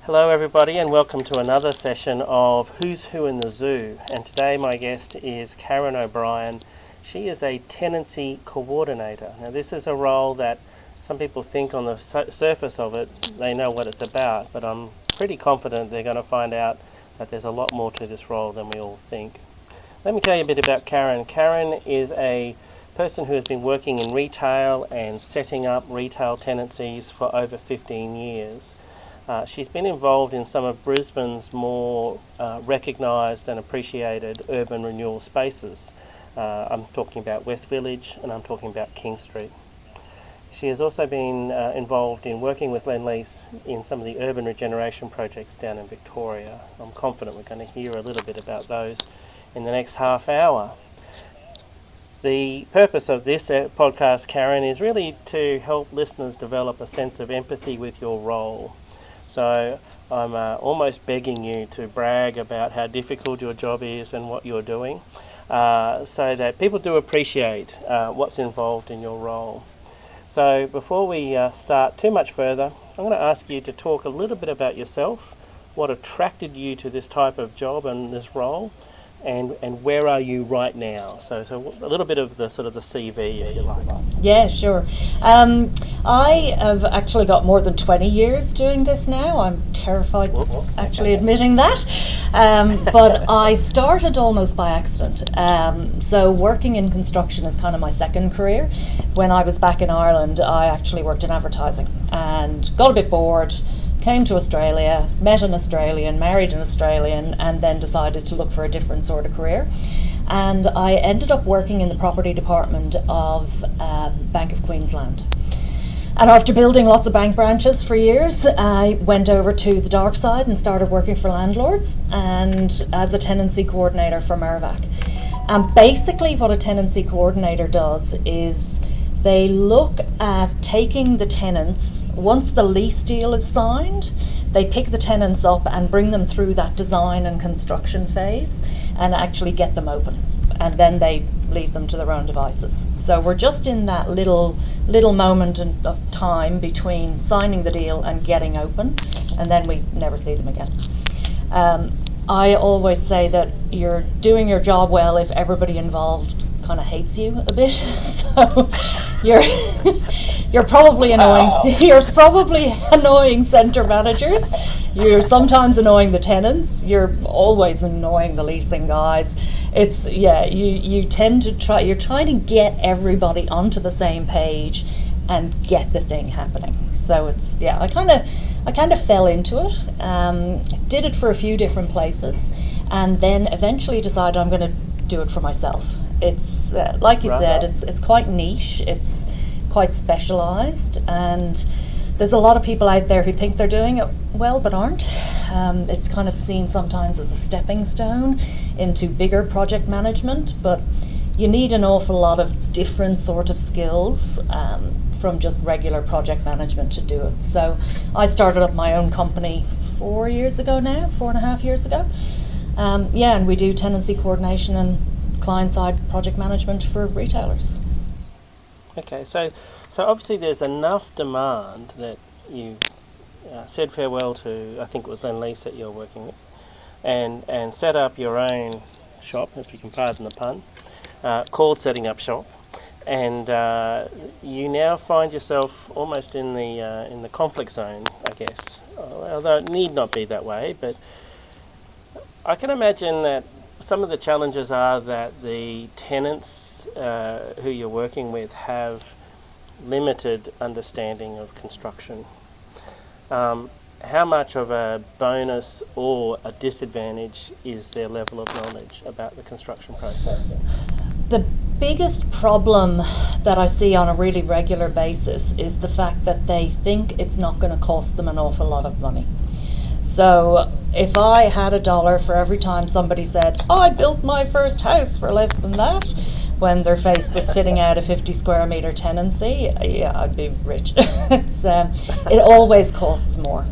Hello everybody and welcome to another session of Who's Who in the Zoo, and today my guest is Karen O'Brien. She is a tenancy coordinator. Now this is a role that some people think on the surface of it they know what it's about, but I'm pretty confident they're going to find out that there's a lot more to this role than we all think. Let me tell you a bit about Karen. Karen is a person who has been working in retail and setting up retail tenancies for over 15 years. She's been involved in some of Brisbane's more recognised and appreciated urban renewal spaces. I'm talking about West Village and I'm talking about King Street. She has also been involved in working with Lendlease in some of the urban regeneration projects down in Victoria. I'm confident we're going to hear a little bit about those in the next half hour. The purpose of this podcast, Karen, is really to help listeners develop a sense of empathy with your role. So I'm almost begging you to brag about how difficult your job is and what you're doing, so that people do appreciate what's involved in your role. So before we start too much further, I'm going to ask you to talk a little bit about yourself, what attracted you to this type of job and this role, and where are you right now? So a little bit of the sort of the CV, if you like. Yeah, sure. I have actually got more than 20 years doing this now. I'm terrified actually admitting that. But I started almost by accident. So working in construction is kind of my second career. When I was back in Ireland, I actually worked in advertising and got a bit bored. Came to Australia, met an Australian, married an Australian, and then decided to look for a different sort of career. And I ended up working in the property department of Bank of Queensland. And after building lots of bank branches for years, I went over to the dark side and started working for landlords and as a tenancy coordinator for Mirvac. And basically what a tenancy coordinator does is they look at taking the tenants, once the lease deal is signed, they pick the tenants up and bring them through that design and construction phase and actually get them open. And then they leave them to their own devices. So we're just in that little moment of time between signing the deal and getting open, and then we never see them again. I always say that you're doing your job well if everybody involved kind of hates you a bit. So you're probably annoying. You're probably annoying centre managers. You're sometimes annoying the tenants. You're always annoying the leasing guys. It's you tend to try. You're trying to get everybody onto the same page and get the thing happening. So it's I kind of fell into it. Did it for a few different places, and then eventually decided I'm going to do it for myself. It's like you said, it's quite niche, it's quite specialised, and there's a lot of people out there who think they're doing it well but aren't. It's kind of seen sometimes as a stepping stone into bigger project management, but you need an awful lot of different sort of skills from just regular project management to do it. So I started up my own company 4.5 years ago. And we do tenancy coordination and client-side project management for retailers. Okay, so obviously there's enough demand that you said farewell to, I think it was Lendlease that you're working with, and set up your own shop, if you can pardon the pun, called Setting Up Shop, and you now find yourself almost in the conflict zone, I guess, although it need not be that way, but I can imagine that some of the challenges are that the tenants who you're working with have limited understanding of construction. How much of a bonus or a disadvantage is their level of knowledge about the construction process? The biggest problem that I see on a really regular basis is the fact that they think it's not going to cost them an awful lot of money. So if I had $1 for every time somebody said, I built my first house for less than that, when they're faced with fitting out a 50 square metre tenancy, I'd be rich. It always costs more.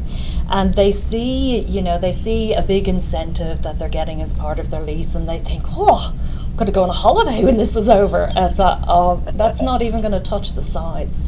And they see a big incentive that they're getting as part of their lease, and they think, going to go on a holiday when this is over. And so, oh, that's not even going to touch the sides.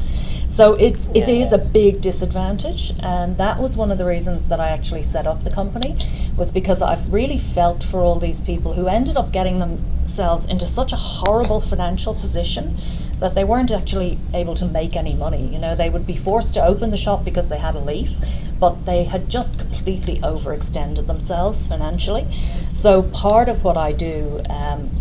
So it is a big disadvantage, and that was one of the reasons that I actually set up the company, was because I've really felt for all these people who ended up getting themselves into such a horrible financial position that they weren't actually able to make any money. You know, they would be forced to open the shop because they had a lease, but they had just completely overextended themselves financially. So part of what I do,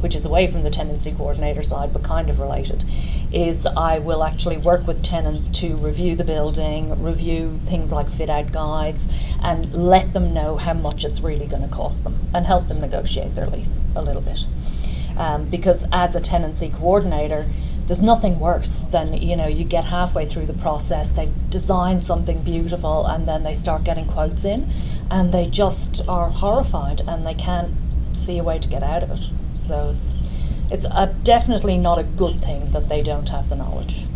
which is away from the tenancy coordinator side but kind of related, is I will actually work with tenants to review the building, review things like fit out guides, and let them know how much it's really going to cost them and help them negotiate their lease a little bit. Because as a tenancy coordinator, there's nothing worse than, you know, you get halfway through the process, they've designed something beautiful, and then they start getting quotes in and they just are horrified and they can't see a way to get out of it. So it's definitely not a good thing that they don't have the knowledge.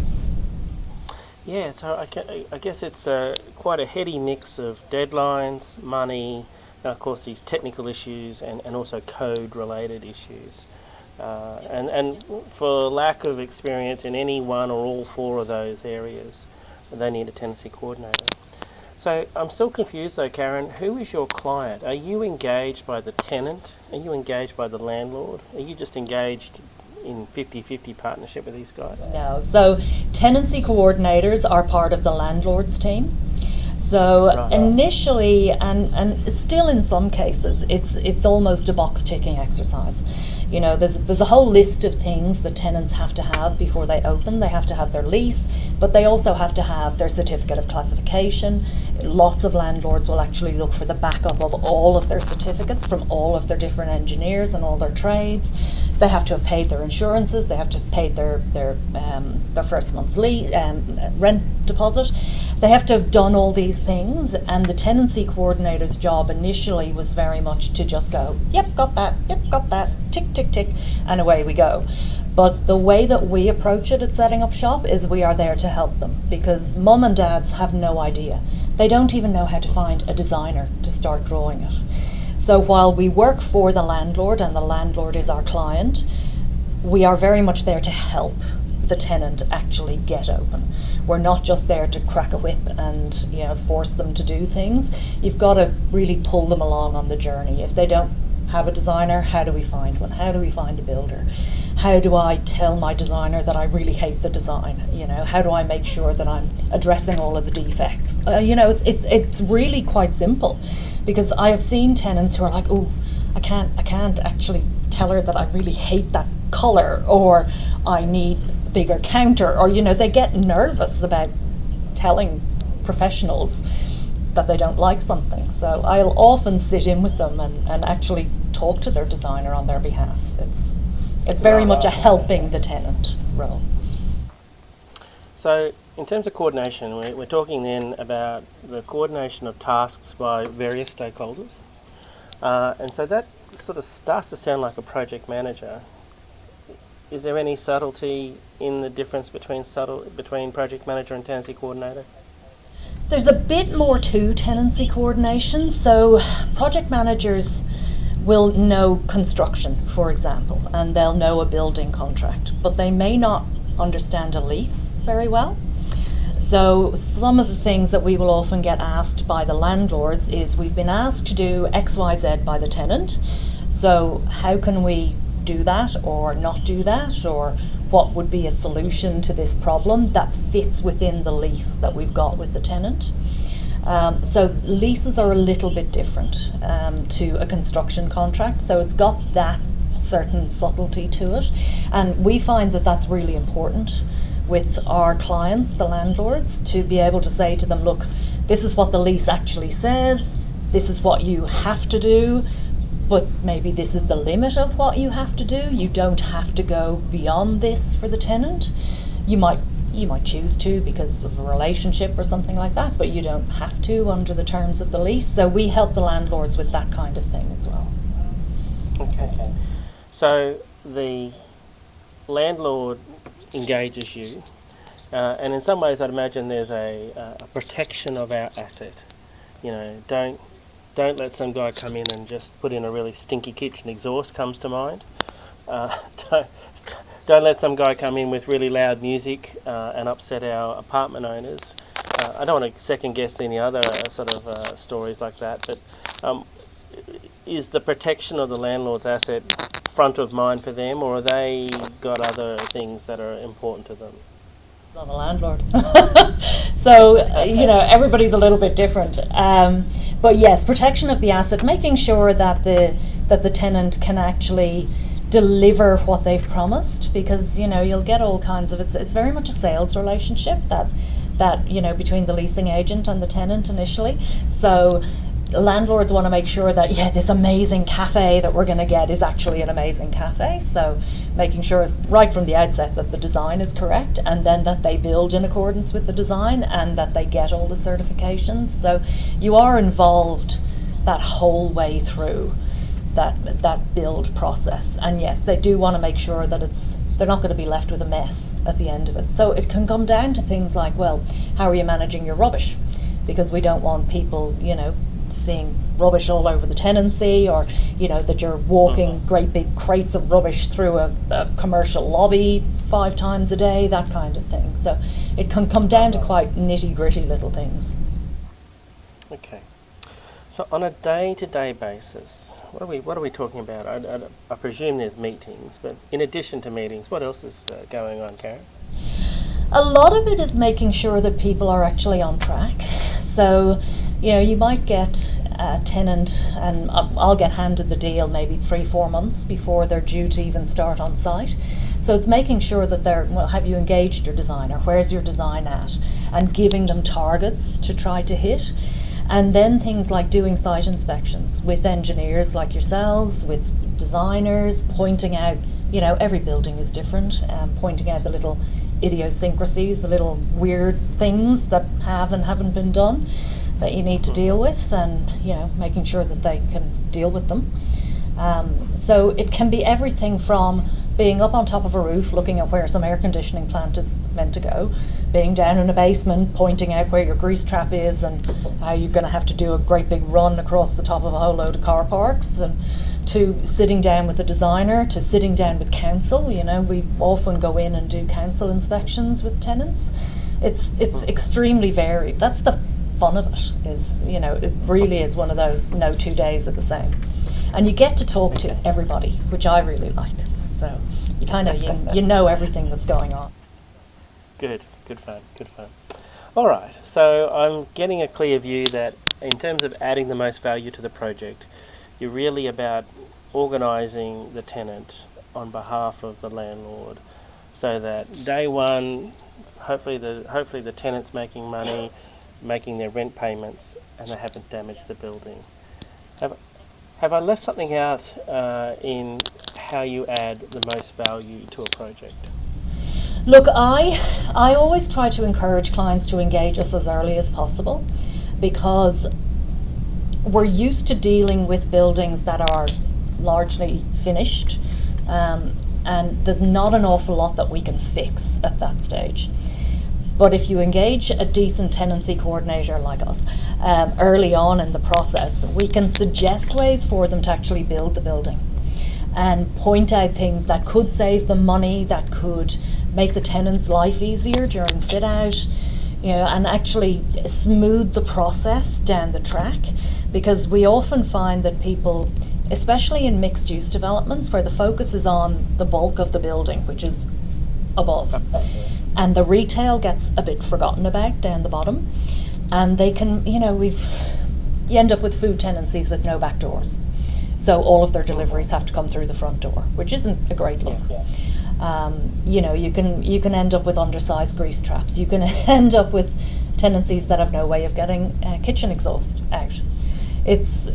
Yeah, so I guess it's quite a heady mix of deadlines, money, and of course these technical issues and also code-related issues. And for lack of experience in any one or all four of those areas, they need a tenancy coordinator. So I'm still confused though, Karen. Who is your client? Are you engaged by the tenant? Are you engaged by the landlord? Are you just engaged in 50-50 partnership with these guys? No. So tenancy coordinators are part of the landlord's team. So Right. Initially, and still in some cases, it's almost a box ticking exercise. You know, there's a whole list of things that tenants have to have before they open. They have to have their lease, but they also have to have their certificate of classification. Lots of landlords will actually look for the backup of all of their certificates from all of their different engineers and all their trades. They have to have paid their insurances. They have to have paid their first month's rent deposit. They have to have done all these things, and the tenancy coordinator's job initially was very much to just go, yep, got that, tick, tick, tick, and away we go. But the way that we approach it at setting up shop is we are there to help them, because mum and dads have no idea. They don't even know how to find a designer to start drawing it. So while we work for the landlord and the landlord is our client, we are very much there to help the tenant actually get open. We're not just there to crack a whip and, you know, force them to do things. You've got to really pull them along on the journey. If they don't have a designer, how do we find one? How do we find a builder? How do I tell my designer that I really hate the design? You know, how do I make sure that I'm addressing all of the defects? You know, it's really quite simple, because I have seen tenants who are like, oh, I can't actually tell her that I really hate that colour, or I need a bigger counter, or, you know, they get nervous about telling professionals that they don't like something. So I'll often sit in with them and actually talk to their designer on their behalf. It's very much a helping the tenant role. So in terms of coordination, we're talking then about the coordination of tasks by various stakeholders. And so that sort of starts to sound like a project manager. Is there any subtlety in the difference between project manager and tenancy coordinator? There's a bit more to tenancy coordination. So project managers will know construction, for example, and they'll know a building contract, but they may not understand a lease very well. So some of the things that we will often get asked by the landlords is, we've been asked to do XYZ by the tenant, so how can we do that or not do that, or what would be a solution to this problem that fits within the lease that we've got with the tenant. So leases are a little bit different to a construction contract, so it's got that certain subtlety to it, and we find that that's really important with our clients, the landlords, to be able to say to them, look, this is what the lease actually says, this is what you have to do, but maybe this is the limit of what you have to do. You don't have to go beyond this for the tenant. You might choose to because of a relationship or something like that, but you don't have to under the terms of the lease. So we help the landlords with that kind of thing as well. Okay. So the landlord engages you, and in some ways I'd imagine there's a protection of our asset. You know, don't let some guy come in and just put in a really stinky kitchen exhaust, comes to mind. don't, don't let some guy come in with really loud music and upset our apartment owners. I don't want to second guess any other sort of stories like that, but is the protection of the landlord's asset front of mind for them, or are they got other things that are important to them? It's on the landlord. So, everybody's a little bit different. But yes, protection of the asset, making sure that the tenant can actually deliver what they've promised, because you'll get all kinds of it's very much a sales relationship that between the leasing agent and the tenant initially. So landlords want to make sure that this amazing cafe that we're going to get is actually an amazing cafe. So making sure right from the outset that the design is correct, and then that they build in accordance with the design, and that they get all the certifications. So you are involved that whole way through that build process. And yes, they do want to make sure that they're not going to be left with a mess at the end of it. So it can come down to things like, well, how are you managing your rubbish? Because we don't want people, seeing rubbish all over the tenancy, or that you're walking great big crates of rubbish through a commercial lobby 5 times a day, that kind of thing. So it can come down to quite nitty-gritty little things. Okay. So on a day-to-day basis, what are we talking about? I presume there's meetings, but in addition to meetings, what else is going on, Karen? A lot of it is making sure that people are actually on track. So you might get a tenant, and I'll get handed the deal maybe 3-4 months before they're due to even start on site. So it's making sure that have you engaged your designer? Where's your design at? And giving them targets to try to hit. And then things like doing site inspections with engineers like yourselves, with designers, pointing out, every building is different, pointing out the little idiosyncrasies, the little weird things that have and haven't been done that you need to deal with, and making sure that they can deal with them. So it can be everything from being up on top of a roof looking at where some air conditioning plant is meant to go, being down in a basement pointing out where your grease trap is and how you're going to have to do a great big run across the top of a whole load of car parks, and to sitting down with the designer, to sitting down with council. We often go in and do council inspections with tenants. It's extremely varied. That's the fun of it, is it really is one of those no 2 days are the same, and you get to talk to everybody, which I really like. So you kind of you know everything that's going on. Good fun. All right, so I'm getting a clear view that in terms of adding the most value to the project, you're really about organising the tenant on behalf of the landlord, so that day one, hopefully the tenant's making money, making their rent payments, and they haven't damaged the building. Have I left something out in how you add the most value to a project? Look, I always try to encourage clients to engage us as early as possible, because we're used to dealing with buildings that are largely finished, and there's not an awful lot that we can fix at that stage. But if you engage a decent tenancy coordinator like us early on in the process, we can suggest ways for them to actually build the building, and point out things that could save them money, that could make the tenant's life easier during fit out, and actually smooth the process down the track. Because we often find that people, especially in mixed use developments where the focus is on the bulk of the building, which is above, and the retail gets a bit forgotten about down the bottom, and they can, you end up with food tenancies with no back doors. So all of their deliveries have to come through the front door, which isn't a great look. You can end up with undersized grease traps. You can end up with tenancies that have no way of getting kitchen exhaust out. It's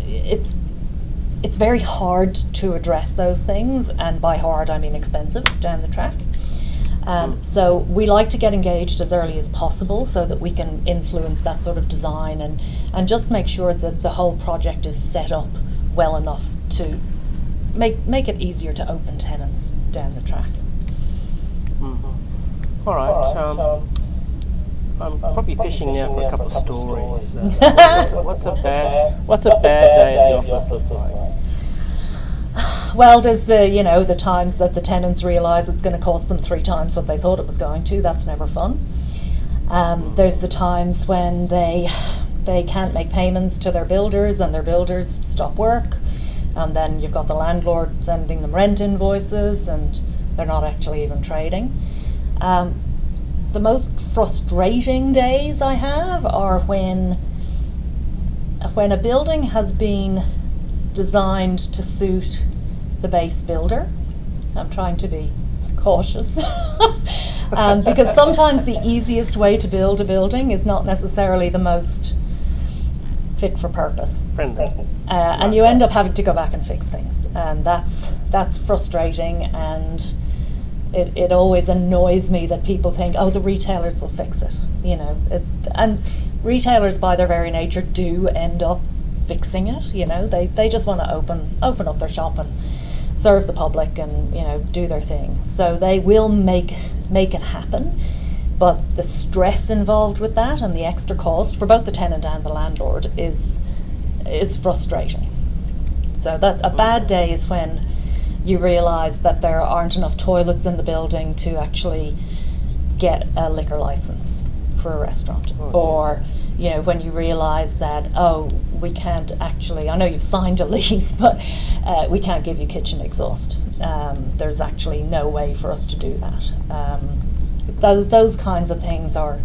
very hard to address those things, and by hard I mean expensive down the track. So we like to get engaged as early as possible so that we can influence that sort of design and just make sure that the whole project is set up well enough to make it easier to open tenants down the track. All right. I'm probably fishing now for a couple of stories. What's a bad day at the office look like? Well, there's the times that the tenants realise it's going to cost them 3 times what they thought it was going to. That's never fun. There's the times when they can't make payments to their builders and their builders stop work, and then you've got the landlord sending them rent invoices and they're not actually even trading. The most frustrating days I have are when a building has been designed to suit the base builder. I'm trying to be cautious because sometimes the easiest way to build a building is not necessarily the most fit for purpose. Friendly. And you end up having to go back and fix things, and that's frustrating, and it always annoys me that people think, oh, the retailers will fix it, and retailers by their very nature do end up fixing it. They just want to open up their shop and serve the public and do their thing, so they will make it happen. But the stress involved with that and the extra cost for both the tenant and the landlord is frustrating. So that a bad day is when you realise that there aren't enough toilets in the building to actually get a liquor licence for a restaurant. Or when you realise that, we can't actually, I know you've signed a lease, but we can't give you kitchen exhaust. There's actually no way for us to do that. Those kinds of things are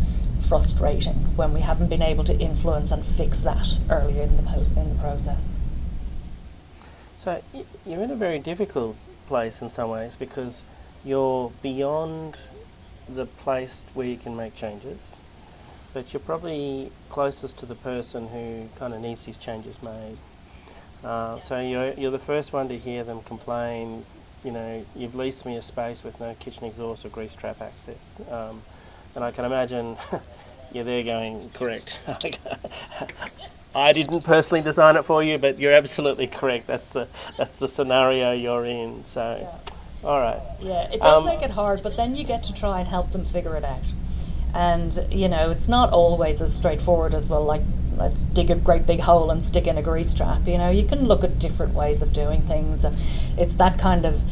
frustrating when we haven't been able to influence and fix that earlier in the process. So you're in a very difficult place in some ways, because you're beyond the place where you can make changes, but you're probably closest to the person who kind of needs these changes made. So you're the first one to hear them complain, you've leased me a space with no kitchen exhaust or grease trap access. And I can imagine you're there going, correct. I didn't personally design it for you, but you're absolutely correct. That's the scenario you're in. So, yeah. All right. Yeah, it does make it hard, but then you get to try and help them figure it out. And it's not always as straightforward as, well, like, let's dig a great big hole and stick in a grease trap. You can look at different ways of doing things. It's that kind of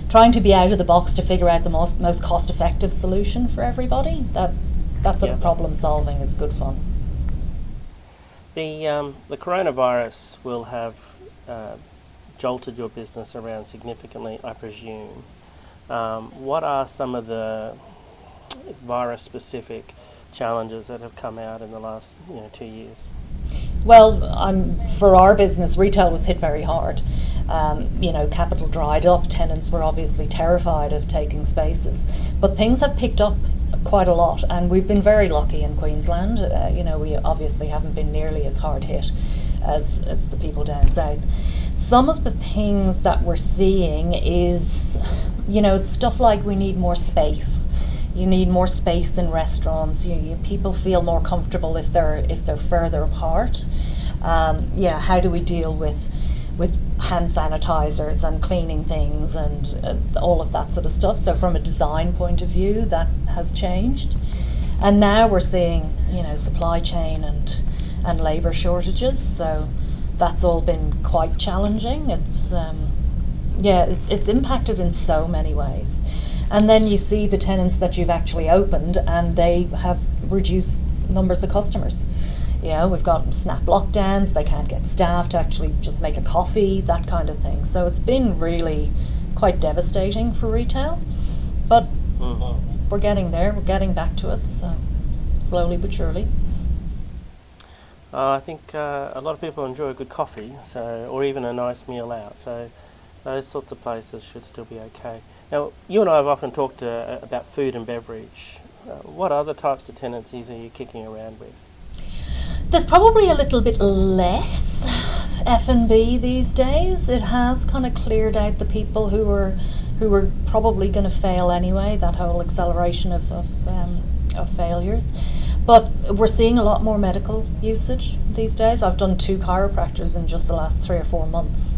trying to be out of the box to figure out the most cost-effective solution for everybody. That sort of problem solving is good fun. The coronavirus will have jolted your business around significantly, I presume. What are some of the virus-specific challenges that have come out in the last 2 years? Well, for our business, retail was hit very hard. Capital dried up. Tenants were obviously terrified of taking spaces, but things have picked up quite a lot, and we've been very lucky in Queensland. We obviously haven't been nearly as hard hit as the people down south. Some of the things that we're seeing is, it's stuff like we need more space. You need more space in restaurants. People feel more comfortable if they're further apart. How do we deal with hand sanitizers and cleaning things and all of that sort of stuff? So from a design point of view, that has changed. And now we're seeing, supply chain and labour shortages. So that's all been quite challenging. It's impacted in so many ways. And then you see the tenants that you've actually opened, and they have reduced numbers of customers. We've got snap lockdowns, they can't get staff to actually just make a coffee, that kind of thing. So it's been really quite devastating for retail. But we're getting there, we're getting back to it, so slowly but surely. I think a lot of people enjoy a good coffee, or even a nice meal out. So those sorts of places should still be okay. Now, you and I have often talked about food and beverage. What other types of tenancies are you kicking around with? There's probably a little bit less F&B these days. It has kind of cleared out the people who were probably going to fail anyway, that whole acceleration of failures. But we're seeing a lot more medical usage these days. I've done 2 chiropractors in just the last 3 or 4 months.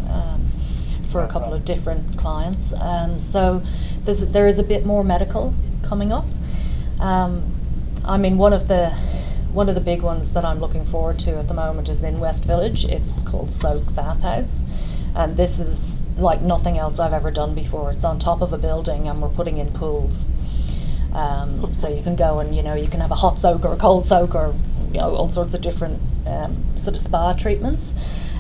For a couple of different clients, so there is a bit more medical coming up. One of the big ones that I'm looking forward to at the moment is in West Village. It's called Soak Bathhouse, and this is like nothing else I've ever done before. It's on top of a building and we're putting in pools. So you can go and, you can have a hot soak or a cold soak or, all sorts of different sort of spa treatments.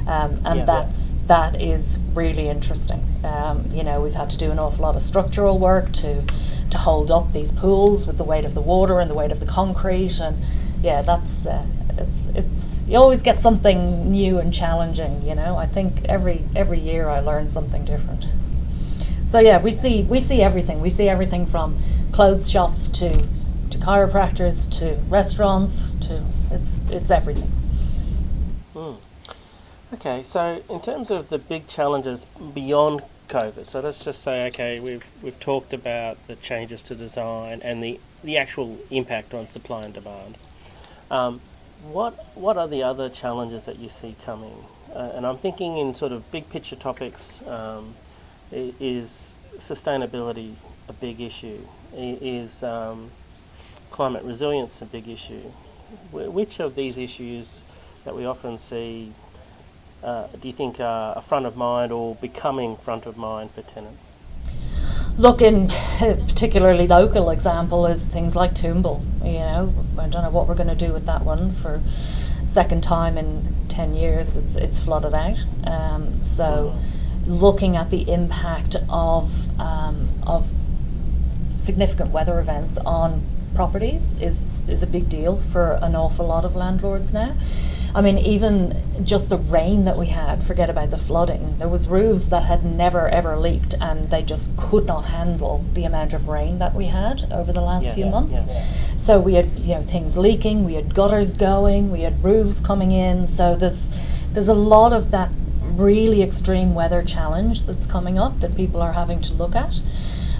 That is really interesting. We've had to do an awful lot of structural work to hold up these pools with the weight of the water and the weight of the concrete, and that's it's you always get something new and challenging. I think every year I learn something different. So we see everything. We see everything from clothes shops to chiropractors to restaurants to it's everything. Okay, so in terms of the big challenges beyond COVID, so let's just say, okay, we've talked about the changes to design and the actual impact on supply and demand. What are the other challenges that you see coming? And I'm thinking in sort of big picture topics. Is sustainability a big issue? Is climate resilience a big issue? Which of these issues that we often see do you think are front of mind or becoming front of mind for tenants? Look, in a particularly local example is things like Toombul. I don't know what we're going to do with that one for second time in 10 years. It's flooded out. Looking at the impact of significant weather events on properties is a big deal for an awful lot of landlords now. I mean, even just the rain that we had, forget about the flooding. There was roofs that had never ever leaked and they just could not handle the amount of rain that we had over the last few months. So we had things leaking, we had gutters going, we had roofs coming in. So there's a lot of that really extreme weather challenge that's coming up that people are having to look at.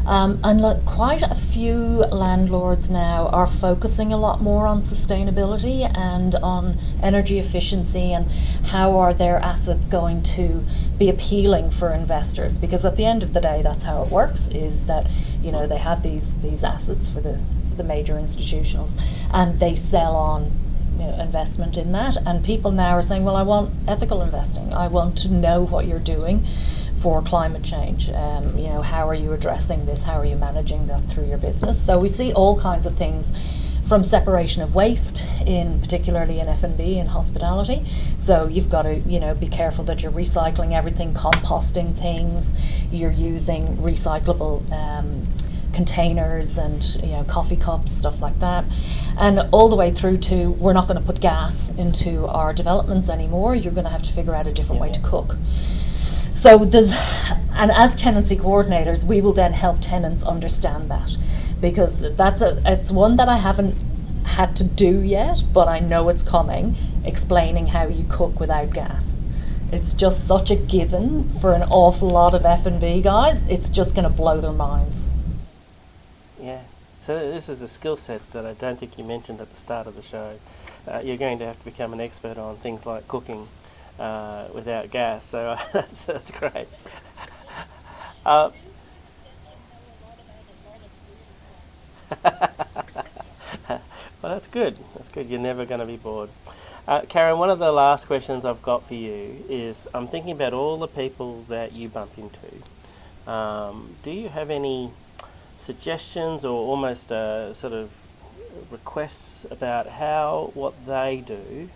And quite a few landlords now are focusing a lot more on sustainability and on energy efficiency and how are their assets going to be appealing for investors, because at the end of the day that's how it works, is that they have these assets for the major institutionals and they sell on investment in that, and people now are saying, well, I want ethical investing, I want to know what you're doing for climate change. How are you addressing this? How are you managing that through your business? So we see all kinds of things, from separation of waste, particularly in F&B and hospitality. So you've got to be careful that you're recycling everything, composting things, you're using recyclable containers and coffee cups, stuff like that, and all the way through to we're not going to put gas into our developments anymore. You're going to have to figure out a different way to cook. So and as tenancy coordinators, we will then help tenants understand that, because it's one that I haven't had to do yet, but I know it's coming, explaining how you cook without gas. It's just such a given for an awful lot of F&B guys. It's just going to blow their minds. Yeah. So this is a skill set that I don't think you mentioned at the start of the show. You're going to have to become an expert on things like cooking without gas, so that's great. Well, that's good. That's good. You're never going to be bored. Karen, one of the last questions I've got for you is, I'm thinking about all the people that you bump into. Do you have any suggestions or almost sort of requests about what they do?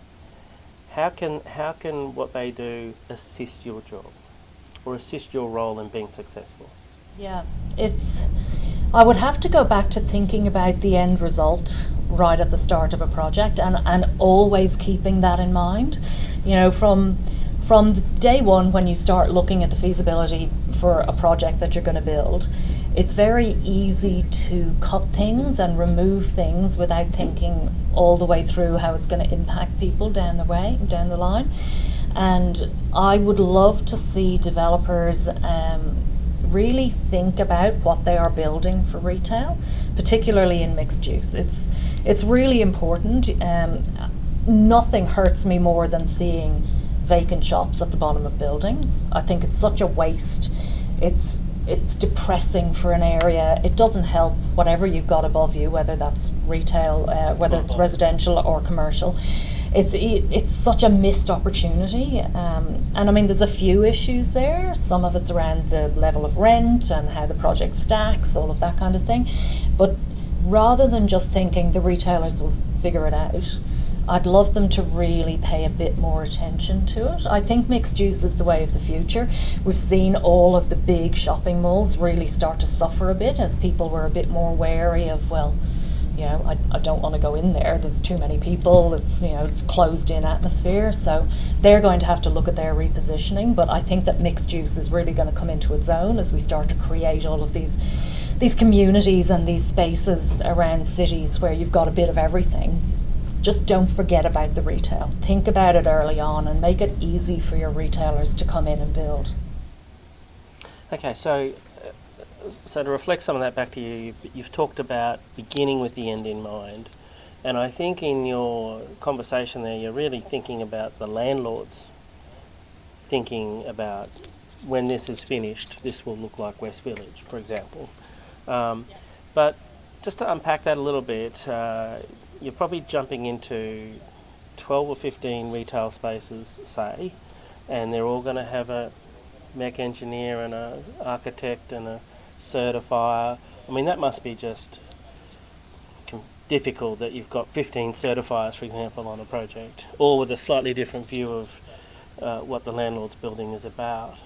How can what they do assist your job or assist your role in being successful? Yeah, I would have to go back to thinking about the end result right at the start of a project, and always keeping that in mind. From day one, when you start looking at the feasibility for a project that you're going to build, it's very easy to cut things and remove things without thinking all the way through how it's going to impact people down the line. And I would love to see developers really think about what they are building for retail, particularly in mixed use. It's really important. Nothing hurts me more than seeing vacant shops at the bottom of buildings. I think it's such a waste. It's depressing for an area. It doesn't help whatever you've got above you, whether that's retail, whether it's residential or commercial. it's such a missed opportunity. And I mean, there's a few issues there. Some of it's around the level of rent and how the project stacks, all of that kind of thing. But rather than just thinking the retailers will figure it out, I'd love them to really pay a bit more attention to it. I think mixed use is the way of the future. We've seen all of the big shopping malls really start to suffer a bit as people were a bit more wary of, well, I don't want to go in there. There's too many people. It's closed in atmosphere. So they're going to have to look at their repositioning. But I think that mixed use is really going to come into its own as we start to create all of these communities and these spaces around cities where you've got a bit of everything. Just don't forget about the retail. Think about it early on and make it easy for your retailers to come in and build. Okay, so to reflect some of that back to you, you've talked about beginning with the end in mind. And I think in your conversation there, you're really thinking about the landlords, thinking about when this is finished, this will look like West Village, for example. But just to unpack that a little bit, you're probably jumping into 12 or 15 retail spaces, say, and they're all going to have a mech engineer and an architect and a certifier. I mean, that must be just difficult that you've got 15 certifiers, for example, on a project, all with a slightly different view of what the landlord's building is about.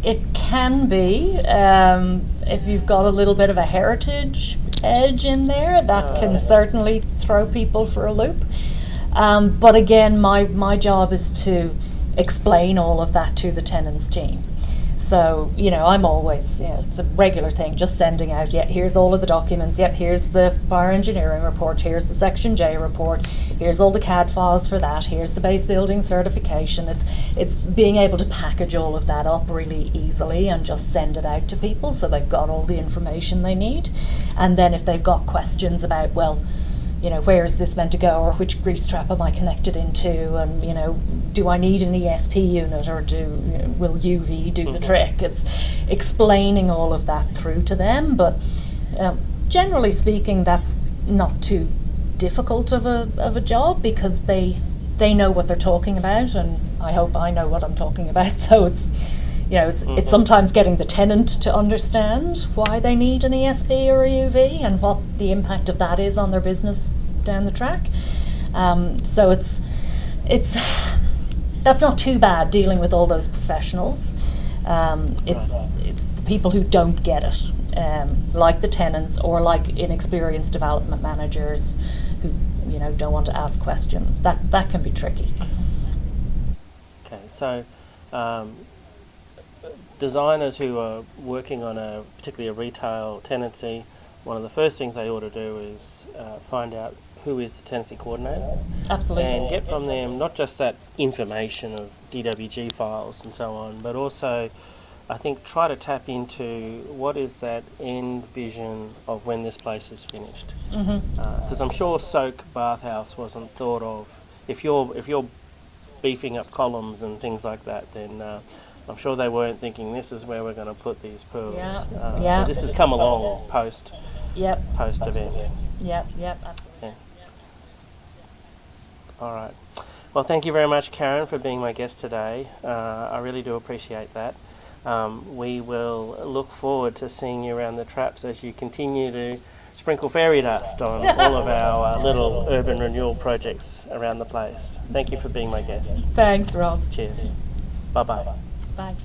It can be, if you've got a little bit of a heritage edge in there, that can certainly throw people for a loop. But again, my job is to explain all of that to the tenants team. So, I'm always, it's a regular thing, just sending out, here's all of the documents, here's the fire engineering report, here's the Section J report, here's all the CAD files for that, here's the base building certification. It's being able to package all of that up really easily and just send it out to people so they've got all the information they need. And then if they've got questions about, well, where is this meant to go, or which grease trap am I connected into, and do I need an ESP unit, or will UV do the trick? It's explaining all of that through to them, but generally speaking, that's not too difficult of a job because they know what they're talking about, and I hope I know what I'm talking about. So it's sometimes getting the tenant to understand why they need an ESP or a UV and what the impact of that is on their business down the track. So that's not too bad dealing with all those professionals. It's the people who don't get it, like the tenants or like inexperienced development managers who don't want to ask questions. That can be tricky. Okay, so designers who are working on particularly a retail tenancy, one of the first things they ought to do is find out who is the tenancy coordinator. Absolutely. And get from them not just that information of DWG files and so on, but also I think try to tap into what is that end vision of when this place is finished. Because I'm sure soak bathhouse wasn't thought of. If you're beefing up columns and things like that, then I'm sure they weren't thinking this is where we're going to put these pools. So this has come along post event. Absolutely. Yeah. All right. Well, thank you very much, Karen, for being my guest today. I really do appreciate that. We will look forward to seeing you around the traps as you continue to sprinkle fairy dust on all of our little urban renewal projects around the place. Thank you for being my guest. Thanks, Rob. Cheers. Bye-bye. Bye.